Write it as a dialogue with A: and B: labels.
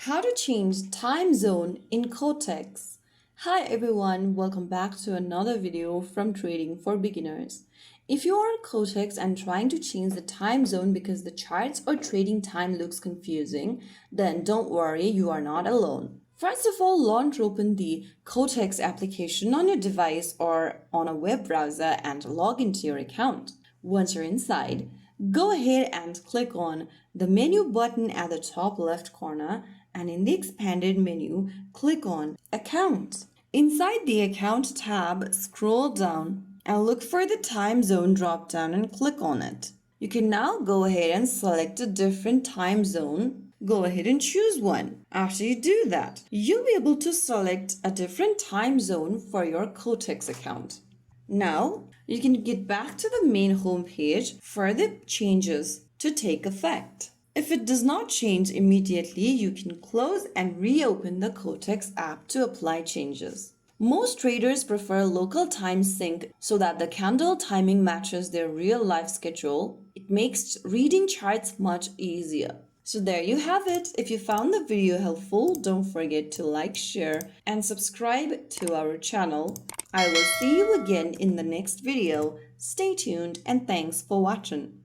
A: How to change time zone in Quotex. Hi everyone, welcome back to another video from Trading for Beginners. If you are in Quotex and trying to change the time zone because the charts or trading time looks confusing, then don't worry, you are not alone. First of all, launch open the Quotex application on your device or on a web browser and log into your account. Once you're inside, go ahead and click on the menu button at the top left corner, and in the expanded menu, click on Account. Inside the Account tab, scroll down and look for the time zone drop down and click on it. You can now go ahead and select a different time zone. Go ahead and choose one. After you do that, you'll be able to select a different time zone for your Quotex account. Now, you can get back to the main home page for the changes to take effect. If it does not change immediately, you can close and reopen the Quotex app to apply changes. Most traders prefer local time sync so that the candle timing matches their real-life schedule. It makes reading charts much easier. So there you have it. If you found the video helpful, don't forget to like, share, and subscribe to our channel. I will see you again in the next video. Stay tuned and thanks for watching.